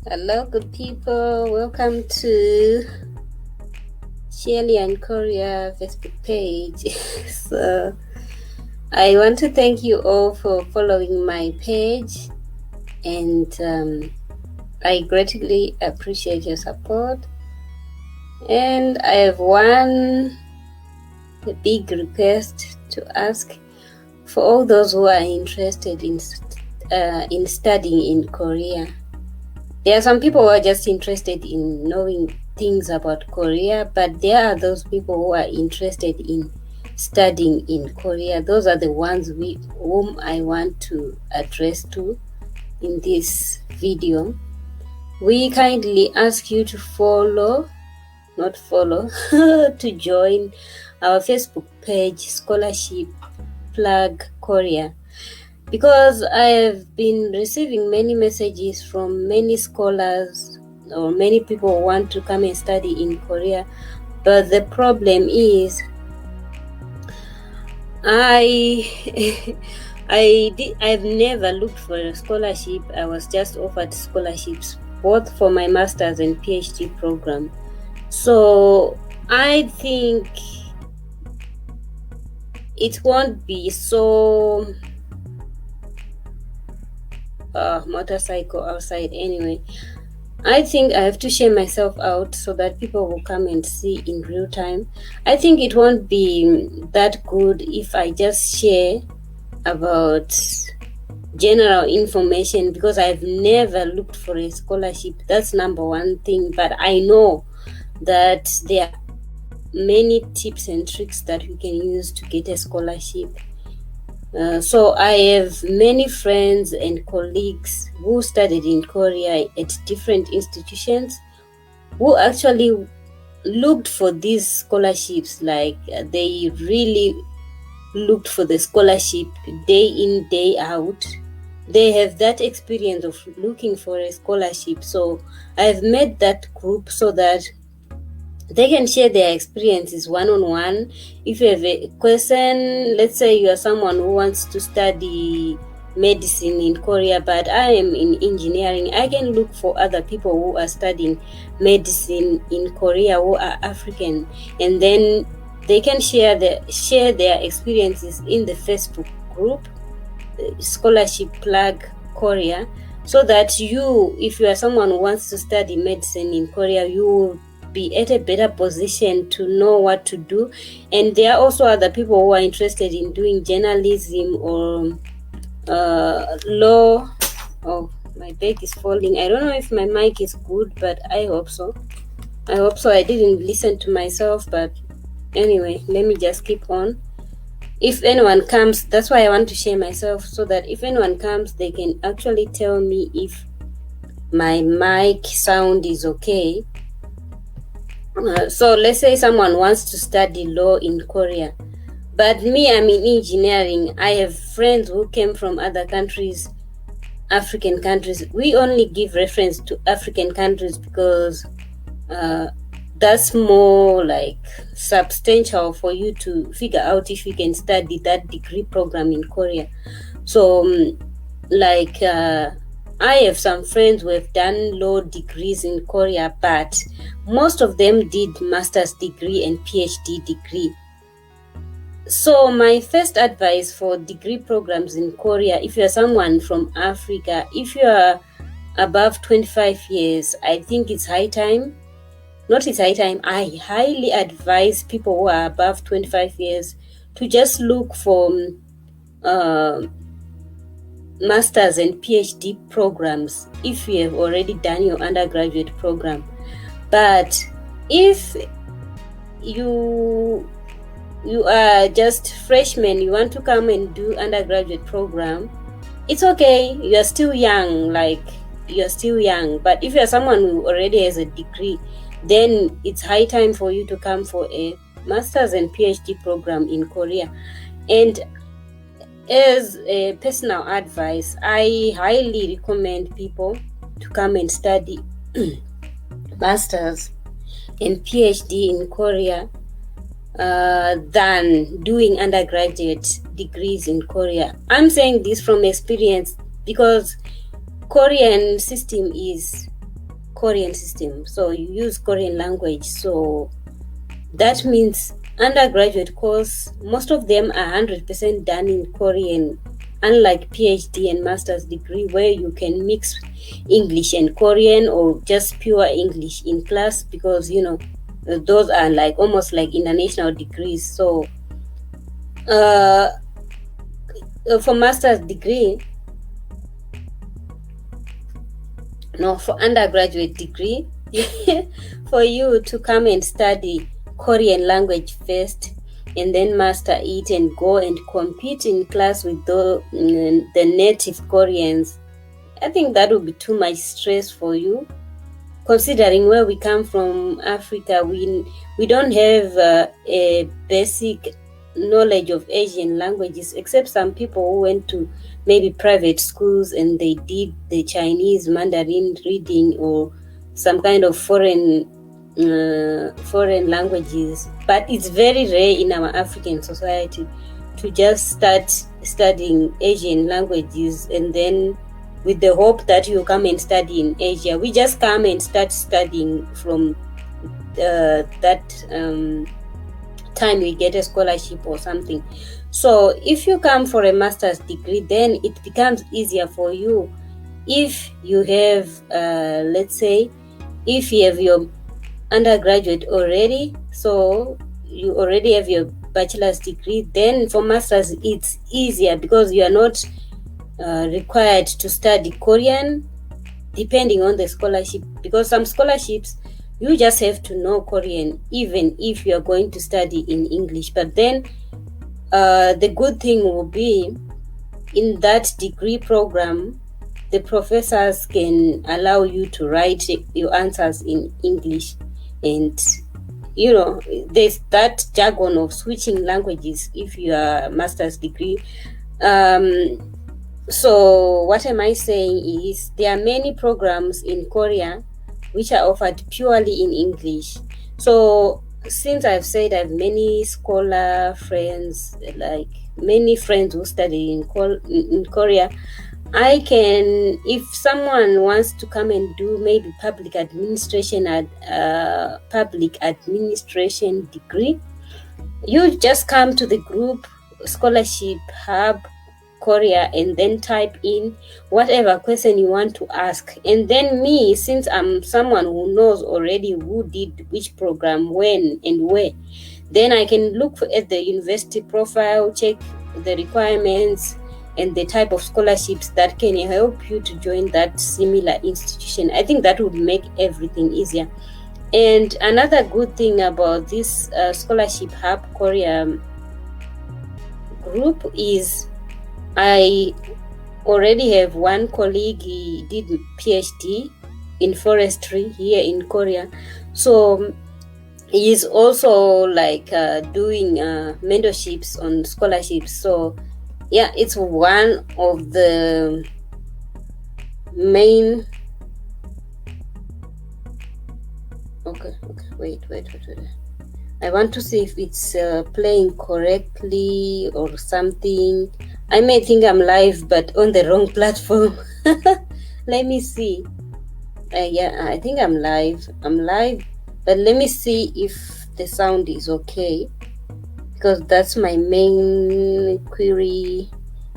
Hello, good people. Welcome to SHIYELIA in Korea Facebook page. So, I want to thank you all for following my page, and I greatly appreciate your support. And I have one big request to ask for all those who are interested in studying in Korea. There are some people who are just interested in knowing things about Korea, but there are those people who are interested in studying in Korea. Those are the ones whom I want to address to in this video. We kindly ask you to to join our Facebook page, Scholarship Plug Korea. Because I have been receiving many messages from many scholars or many people who want to come and study in Korea, but the problem is I've never looked for a scholarship. I was just offered scholarships both for my master's and PhD program. So I think it won't be so motorcycle outside anyway. I think I have to share myself out so that people will come and see in real time. I think it won't be that good if I just share about general information, because I've never looked for a scholarship. That's number one thing. But I know that there are many tips and tricks that we can use to get a scholarship. So I have many friends and colleagues who studied in Korea at different institutions who actually looked for these scholarships. Like they really looked for the scholarship day in, day out. They have that experience of looking for a scholarship. So I've made that group so that they can share their experiences one-on-one. If you have a question, let's say you are someone who wants to study medicine in Korea, but I am in engineering, I can look for other people who are studying medicine in Korea who are African, and then they can share their experiences in the Facebook group, Scholarship Plug Korea, so that if you are someone who wants to study medicine in Korea, you will be at a better position to know what to do. And there are also other people who are interested in doing journalism or law. Oh, my bag is falling. I don't know if my mic is good, but I hope so. I didn't listen to myself, but anyway, let me just keep on. If anyone comes, that's why I want to share myself, so that if anyone comes, they can actually tell me if my mic sound is okay. So let's say someone wants to study law in Korea, but me, I'm in engineering. I have friends who came from other countries, African countries. We only give reference to African countries because that's more like substantial for you to figure out if you can study that degree program in Korea. So I have some friends who have done law degrees in Korea, but most of them did master's degree and PhD degree. So my first advice for degree programs in Korea, if you're someone from Africa, if you are above 25 years, I think it's high time. I highly advise people who are above 25 years to just look for master's and PhD programs if you have already done your undergraduate program. But if you are just freshman, you want to come and do undergraduate program, it's okay. You're still young. But if you're someone who already has a degree, then it's high time for you to come for a master's and PhD program in Korea. And as a personal advice, I highly recommend people to come and study master's and PhD in Korea than doing undergraduate degrees in Korea. I'm saying this from experience because Korean system is Korean system, so you use Korean language. So that means undergraduate course, most of them are 100% done in Korean, unlike PhD and master's degree where you can mix English and Korean or just pure English in class, because those are like almost like international degrees. So uh, for master's degree, no, for undergraduate degree, for you to come and study Korean language first and then master it and go and compete in class with the native Koreans, I think that would be too much stress for you. Considering where we come from, Africa, we don't have a basic knowledge of Asian languages, except some people who went to maybe private schools and they did the Chinese Mandarin reading or some kind of foreign languages. But it's very rare in our African society to just start studying Asian languages and then with the hope that you come and study in Asia. We just come and start studying from that time we get a scholarship or something. So if you come for a master's degree, then it becomes easier for you. If you have, let's say, if you have your undergraduate already, so you already have your bachelor's degree, then for master's it's easier because you are not required to study Korean depending on the scholarship, because some scholarships you just have to know Korean even if you are going to study in English. But then the good thing will be in that degree program, the professors can allow you to write your answers in English, and there's that jargon of switching languages if you are a master's degree. So what am I saying is there are many programs in Korea which are offered purely in English. So since I've said I have many scholar friends, like many friends who study in Korea, I can, if someone wants to come and do maybe public administration degree, you just come to the group Scholarship Hub Korea and then type in whatever question you want to ask, and then me, since I'm someone who knows already who did which program when and where, then I can look at the university profile, check the requirements and the type of scholarships that can help you to join that similar institution. I think that would make everything easier. And another good thing about this Scholarship Hub Korea group is I already have one colleague, he did PhD in forestry here in Korea. So he is also like doing mentorships on scholarships. So yeah, it's one of the main. Okay, wait. I want to see if it's playing correctly or something. I may think I'm live, but on the wrong platform. Let me see. Yeah, I think I'm live. But let me see if the sound is okay, because that's my main query.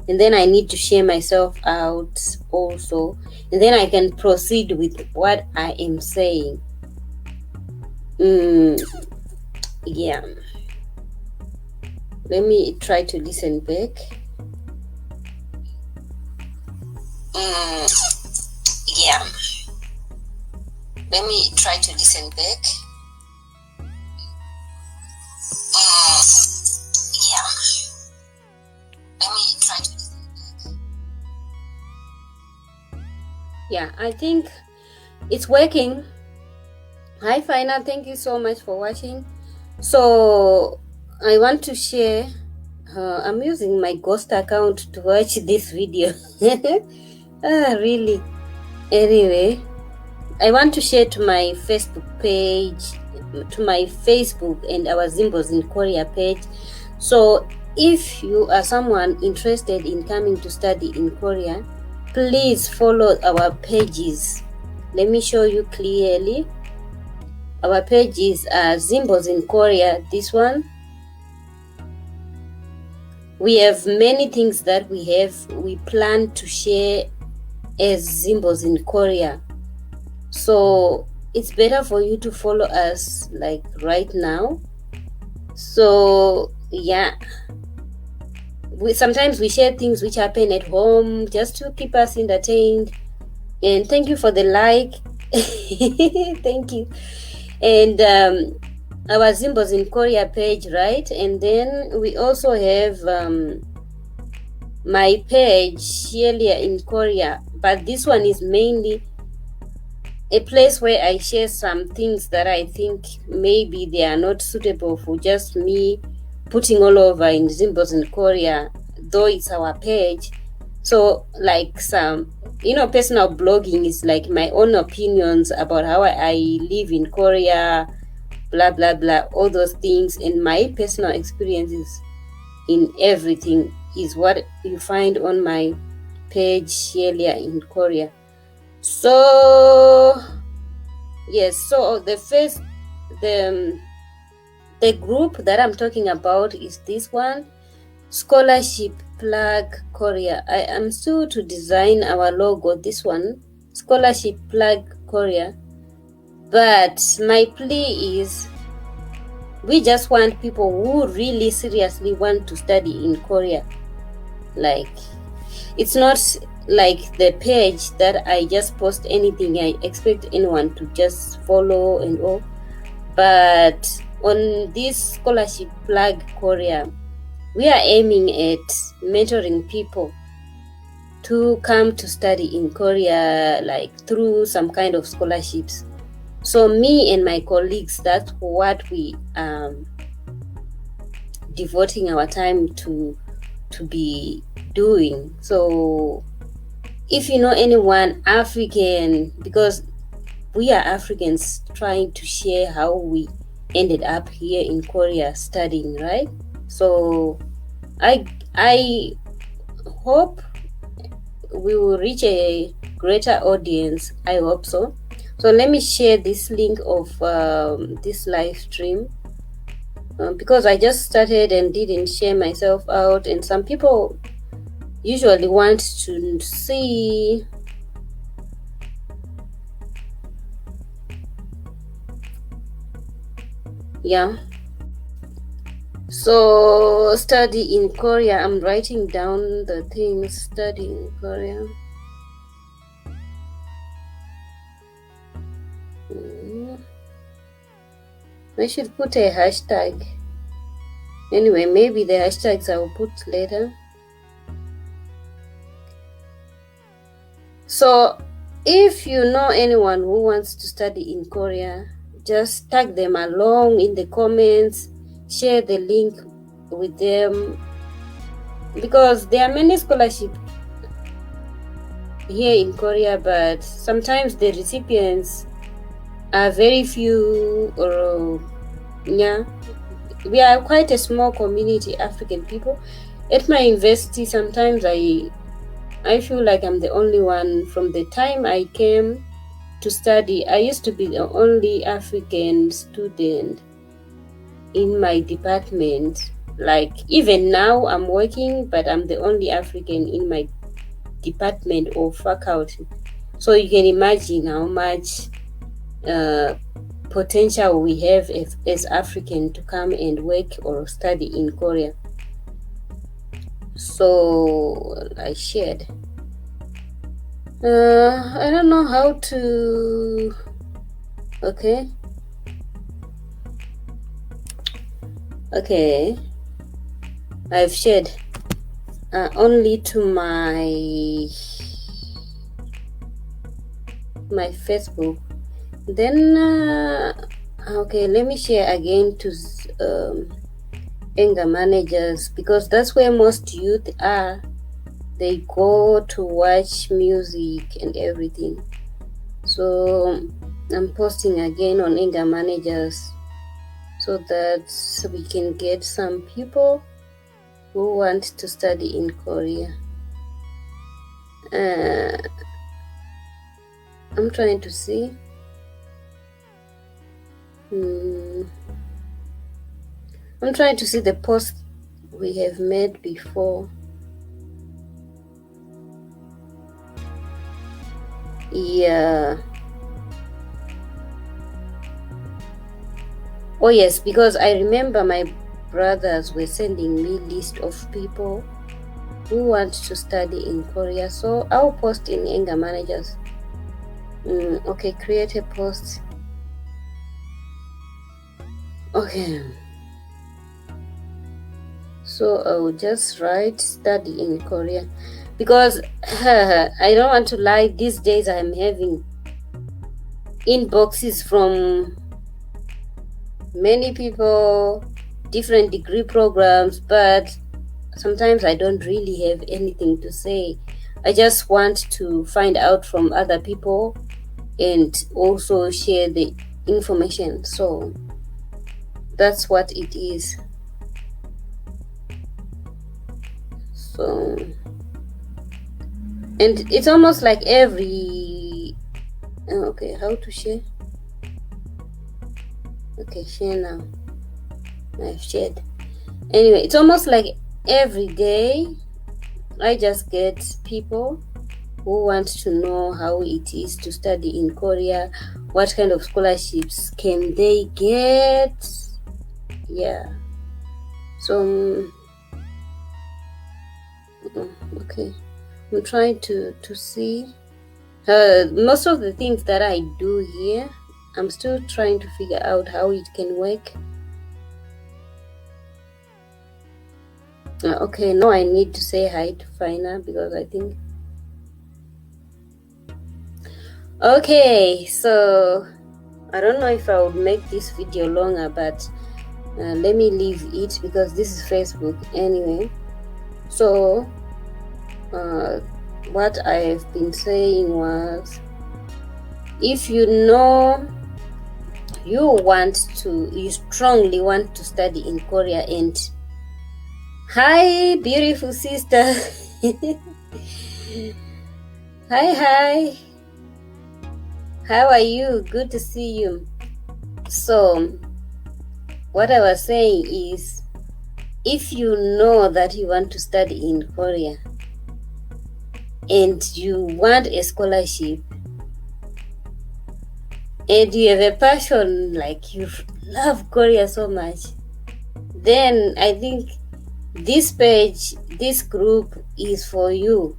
And then I need to share myself out also. And then I can proceed with what I am saying. Yeah. Let me try to listen back. Yeah. Let me try to listen back. Yeah. Let me try to listen back. Yeah, I think it's working. Hi, Fina. Thank you so much for watching. So I want to share. I'm using my ghost account to watch this video. Really. Anyway, I want to share to my Facebook page, to my Facebook and our Zimbos in Korea page. So if you are someone interested in coming to study in Korea, please follow our pages. Let me show you clearly. Our page is Symbols in Korea. This one, we have many things that we plan to share as Symbols in Korea. So it's better for you to follow us like right now. So yeah, sometimes we share things which happen at home just to keep us entertained. And thank you for the like. Thank you. And our Symbols in Korea page, right? And then we also have my page, SHIYELIA in Korea. But this one is mainly a place where I share some things that I think maybe they are not suitable for just me putting all over in Symbols in Korea, though it's our page. So like some, personal blogging is like my own opinions about how I live in Korea, blah blah blah, all those things, and my personal experiences in everything is what you find on my page, SHIYELIA in Korea. So yes, so the group that I'm talking about is this one, Scholarship Plug Korea. I am still to design our logo, this one, Scholarship Plug Korea. But my plea is, we just want people who really seriously want to study in Korea. Like, it's not like the page that I just post anything I expect anyone to just follow and all. But on this Scholarship Plug Korea, we are aiming at mentoring people to come to study in Korea, like through some kind of scholarships. So me and my colleagues, that's what we devoting our time to be doing. So if you know anyone African, because we are Africans trying to share how we ended up here in Korea studying, right? So I hope we will reach a greater audience. I hope so. So let me share this link of this live stream, because I just started and didn't share myself out, and some people usually want to see. Yeah. So study in Korea. I'm writing down the things. Study in Korea. I should put a hashtag. Anyway, maybe the hashtags I will put later. So if you know anyone who wants to study in Korea, just tag them along in the comments, share the link with them, because there are many scholarships here in Korea, but sometimes the recipients are very few, or yeah, we are quite a small community, African people. At my university, sometimes I feel like I'm the only one. From the time I came to study, I used to be the only African student in my department. Like even now I'm working, but I'm the only African in my department or faculty. So you can imagine how much potential we have as African to come and work or study in Korea. So I shared. I don't know how to. Okay. I've shared only to my Facebook. Then okay, let me share again to anger managers, because that's where most youth are. They go to watch music and everything. So I'm posting again on anger managers so that we can get some people who want to study in Korea. I'm trying to see. Hmm. I'm trying to see the post we have made before. Yeah. Oh yes, because I remember my brothers were sending me list of people who want to study in Korea. So I'll post in anger managers. Okay, create a post. Okay. So I will just write study in Korea because I don't want to lie. These days I'm having inboxes from many people, different degree programs, but sometimes I don't really have anything to say. I just want to find out from other people and also share the information. So that's what it is. So, and it's almost like every okay, how to share? Okay, share now. I've shared. Anyway, it's almost like every day I just get people who want to know how it is to study in Korea, what kind of scholarships can they get. Yeah. So okay, I'm trying to see most of the things that I do here. I'm still trying to figure out how it can work. Okay, now I need to say hi to Fina because I think. Okay, so I don't know if I would make this video longer, but let me leave it because this is Facebook anyway. So what I've been saying was, if you know you strongly want to study in Korea, and hi beautiful sister. Hi, how are you? Good to see you. So what I was saying is, if you know that you want to study in Korea and you want a scholarship and you have a passion, like you love Korea so much, then I think this page, this group is for you.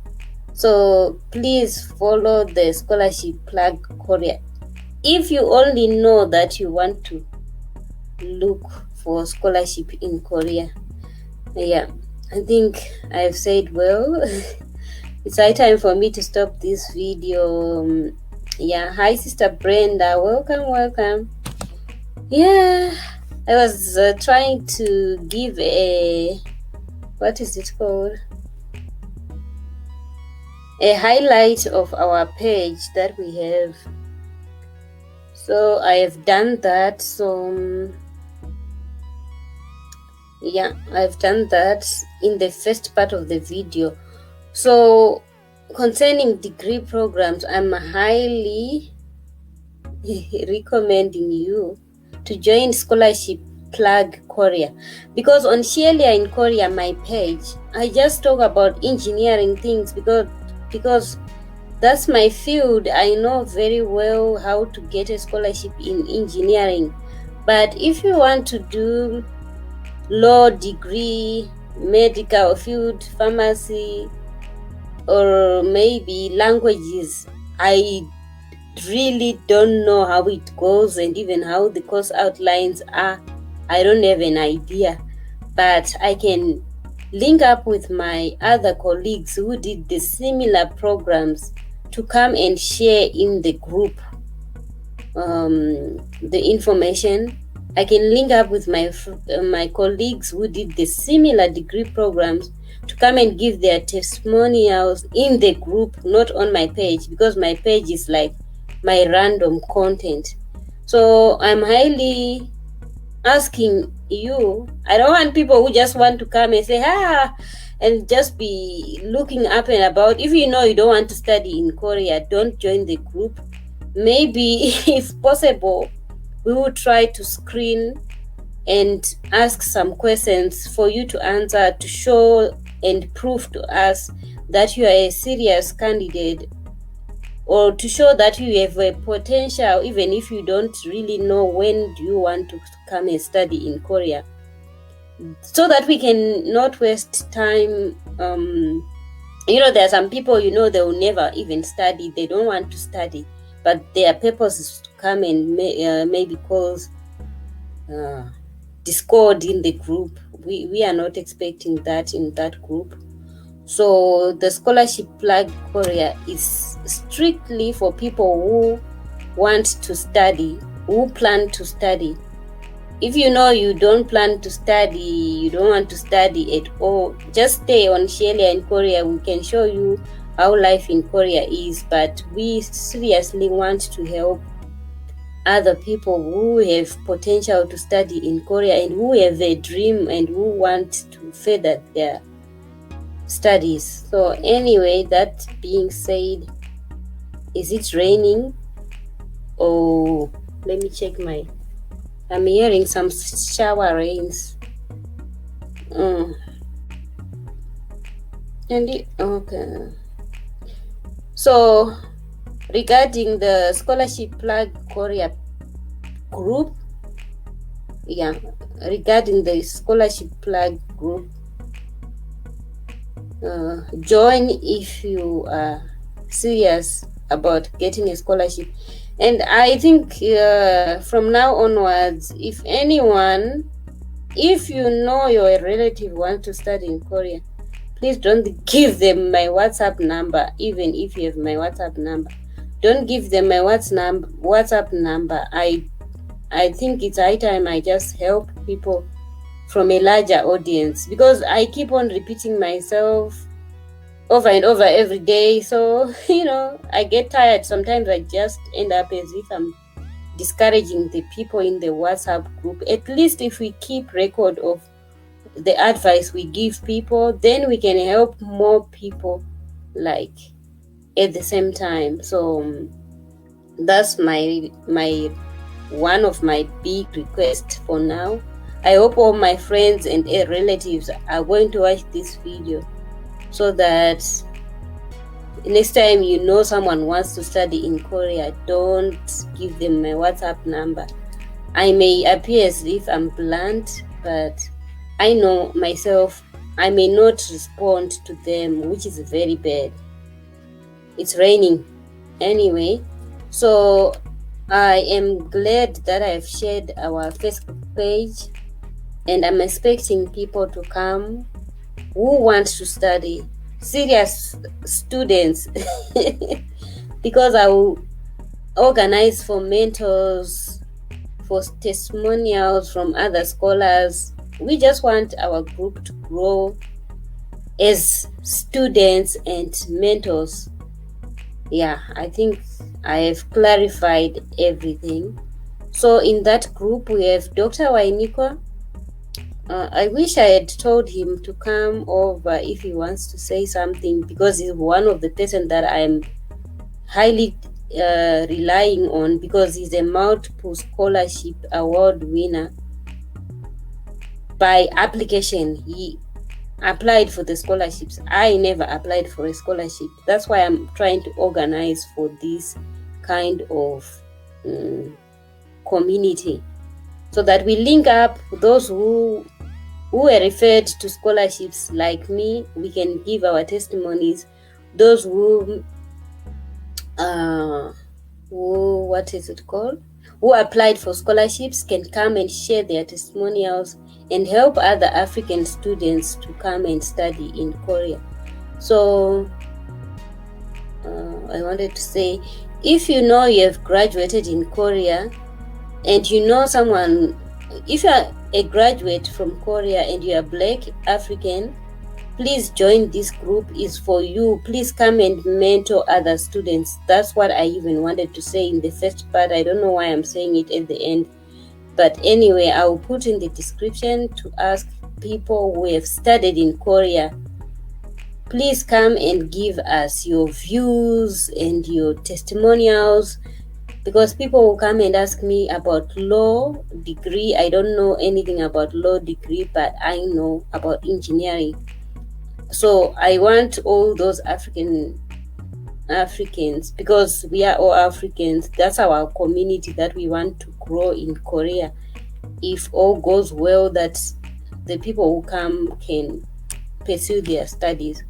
So please follow the scholarship plug Korea. If you only know that you want to look for scholarship in Korea. Yeah, I think I've said well. It's high time for me to stop this video. Yeah, hi sister Brenda, welcome. Yeah, I was trying to give a, what is it called, a highlight of our page that we have. So I have done that. So yeah, I've done that in the first part of the video. So concerning degree programs, I'm highly recommending you to join Scholarship Plug Korea, because on SHIYELIA in Korea, my page, I just talk about engineering things because that's my field. I know very well how to get a scholarship in engineering. But if you want to do law degree, medical field, pharmacy, or maybe languages, I really don't know how it goes and even how the course outlines are. I don't have an idea, but I can link up with my other colleagues who did the similar programs to come and share in the group the information. I can link up with my colleagues who did the similar degree programs to come and give their testimonials in the group, not on my page, because my page is like my random content. So I'm highly asking you, I don't want people who just want to come and say and just be looking up and about. If you know you don't want to study in Korea, don't join the group. maybe if possible, we will try to screen and ask some questions for you to answer to show and prove to us that you are a serious candidate, or to show that you have a potential, even if you don't really know when do you want to come and study in Korea, so that we can not waste time. There are some people, they will never even study. They don't want to study, but their purpose is to come and maybe cause uh, discord in the group. We are not expecting that in that group. So the scholarship plug Korea is strictly for people who want to study, who plan to study. If you know you don't plan to study, you don't want to study at all, just stay on SHIYELIA in Korea. We can show you how life in Korea is, but we seriously want to help other people who have potential to study in Korea and who have a dream and who want to further their studies. So anyway, that being said, is it raining? Oh, let me check I'm hearing some shower rains. Okay. So regarding the scholarship plug Korea group, regarding the scholarship plug group, join if you are serious about getting a scholarship. And I think from now onwards, if you know your relative wants to study in Korea, please don't give them my WhatsApp number. Even if you have my WhatsApp number, don't give them my WhatsApp number. I think it's high time I just help people from a larger audience, because I keep on repeating myself over and over every day. So I get tired. Sometimes I just end up as if I'm discouraging the people in the WhatsApp group. At least if we keep record of the advice we give people, then we can help more people like at the same time. So that's my one of my big requests for now. I hope all my friends and relatives are going to watch this video, so that next time someone wants to study in Korea, don't give them my WhatsApp number. I may appear as if I'm blunt, but I know myself, I may not respond to them, which is very bad. It's raining anyway. So I am glad that I've shared our Facebook page, and I'm expecting people to come who want to study, serious students, because I will organize for mentors, for testimonials from other scholars. We just want our group to grow as students and mentors. I think I have clarified everything. So in that group, we have Dr. Wainikwa. I wish I had told him to come over if he wants to say something, because he's one of the person that I'm highly relying on, because he's a multiple scholarship award winner by application. He applied for the scholarships. I never applied for a scholarship. That's why I'm trying to organize for this kind of community, so that we link up those who were referred to scholarships like me. We can give our testimonies. Those who who applied for scholarships can come and share their testimonials and help other African students to come and study in Korea. So I wanted to say, if you know you have graduated in Korea, and someone, if you are a graduate from Korea and you are Black African, please join this group. Is for you. Please come and mentor other students. That's what I even wanted to say in the first part. I don't know why I'm saying it at the end. But anyway, I will put in the description to ask people who have studied in Korea. Please come and give us your views and your testimonials. because people will come and ask me about law degree. I don't know anything about law degree, but I know about engineering. So I want all those Africans, because we are all Africans. That's our community that we want to grow in Korea. If all goes well, that the people who come can pursue their studies.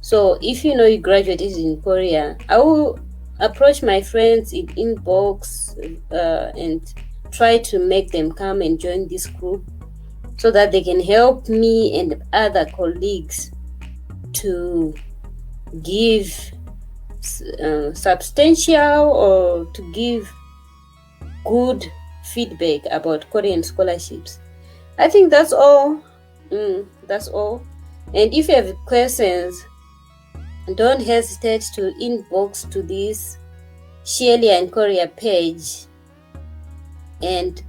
So if you know you graduated in Korea, I will approach my friends in inbox and try to make them come and join this group, so that they can help me and other colleagues to give substantial, or to give good feedback about Korean scholarships. I think that's all. That's all. And if you have questions, don't hesitate to inbox to this SHIYELIA in Korea page and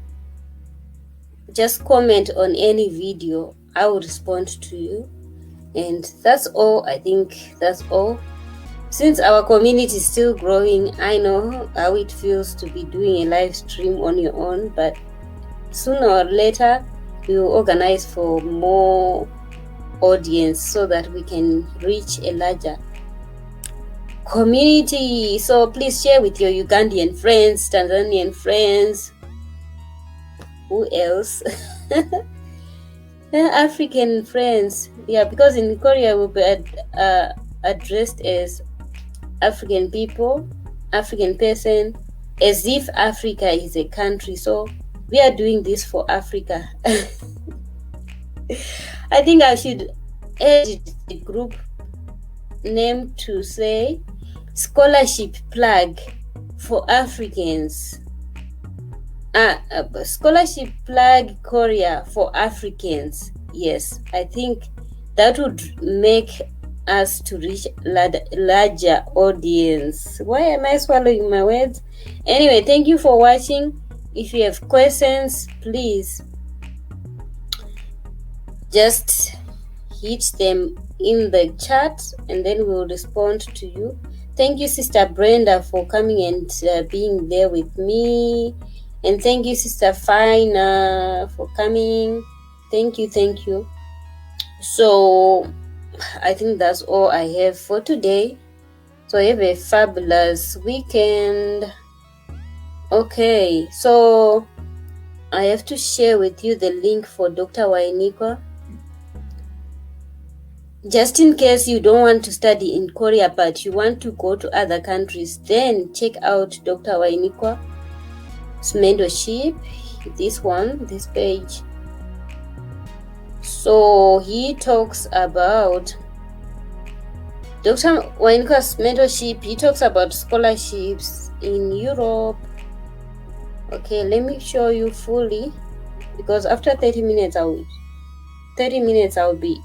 just comment on any video. I will respond to you. And that's all. I think that's all. Since our community is still growing, I know how it feels to be doing a live stream on your own, but sooner or later we will organize for more audience so that we can reach a larger community. So please share with your Ugandan friends, Tanzanian friends, who else? African friends. Yeah, because in Korea we'll be addressed as African people, African person, as if Africa is a country. So we are doing this for Africa. I think I should edit the group name to say scholarship plug for Africans. Scholarship plug Korea for Africans. Yes, I think that would make us to reach larger audience. Why am I swallowing my words? Anyway, thank you for watching. If you have questions, please just hit them in the chat and then we'll respond to you. Thank you, Sister Brenda, for coming and being there with me. And thank you, Sister Fina, for coming. Thank you. So I think that's all I have for today. So have a fabulous weekend. Okay, so I have to share with you the link for Dr. Wainikwa. Just in case you don't want to study in Korea but you want to go to other countries, then check out Dr. Wainikwa's mentorship. This page. So he talks about Dr. Wainikwa's mentorship. He talks about scholarships in Europe. Okay, let me show you fully, because after 30 minutes I'll be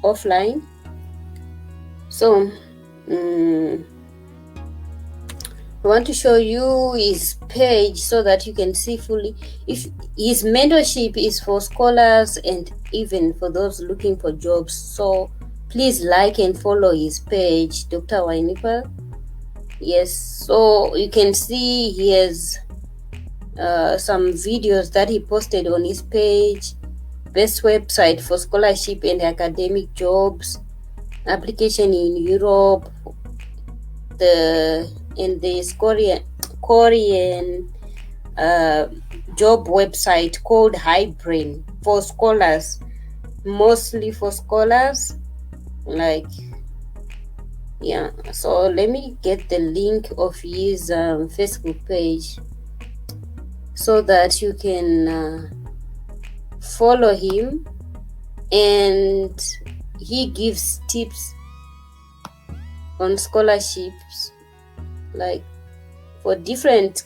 offline. So I want to show you his page so that you can see fully. If his mentorship is for scholars and even for those looking for jobs. So please like and follow his page, Dr. Wainikwa. Yes, so you can see he has some videos that he posted on his page. Best website for scholarship and academic jobs, application in Europe, the Korean job website called Highbrain for scholars, mostly for scholars. Like, yeah, so let me get the link of his Facebook page so that you can follow him, and he gives tips on scholarships, like for different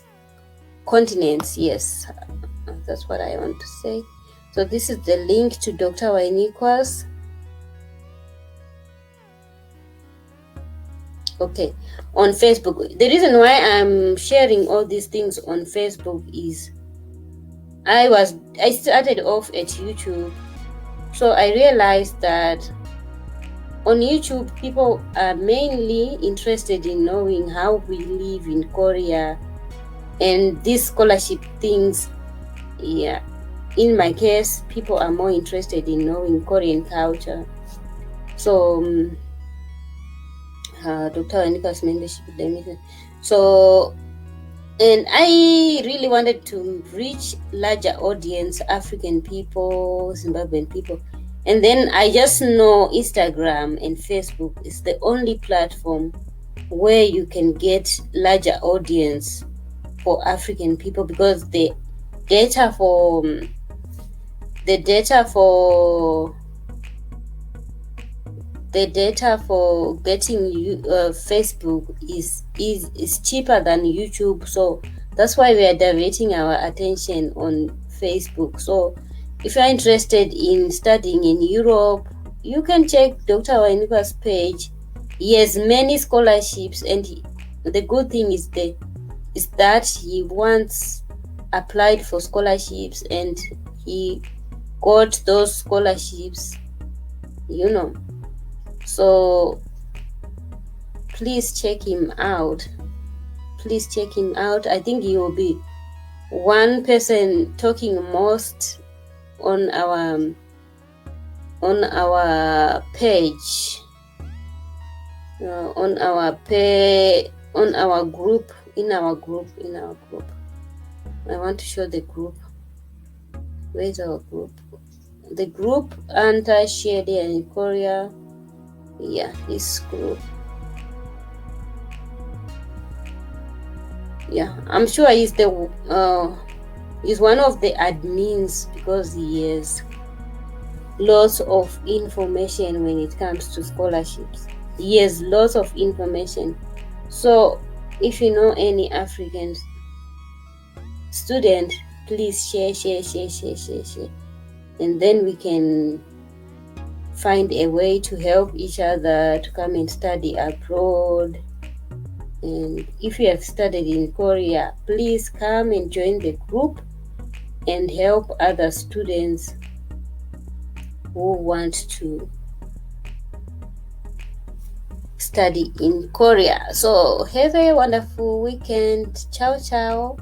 continents. Yes, that's what I want to say. So this is the link to Dr. Wainikwa's. Okay, on Facebook. The reason why I'm sharing all these things on Facebook is I started off at YouTube, so I realized that on YouTube people are mainly interested in knowing how we live in Korea, And these scholarship things, yeah, in my case, people are more interested in knowing Korean culture. So Dr. Anika's mentorship, so, and I really wanted to reach larger audience, African people, Zimbabwean people. And then I just know Instagram and Facebook is the only platform where you can get larger audience for African people, because data for the data for the data for getting Facebook is cheaper than YouTube. So that's why we are diverting our attention on Facebook. So if you're interested in studying in Europe, you can check Dr. Wainika's page. He has many scholarships, and the good thing is that he once applied for scholarships and he got those scholarships, you know. So please check him out. Please check him out. I think he will be one person talking most on our page, on our group, in our group. I want to show the group. Where's our group? The group SHIYELIA in Korea. Yeah, this group. Yeah, I'm sure he's one of the admins, because he has lots of information when it comes to scholarships. He has lots of information. So if you know any African student, please share, and then we can find a way to help each other to come and study abroad. And if you have studied in Korea, please come and join the group and help other students who want to study in Korea. So have a wonderful weekend. Ciao, ciao.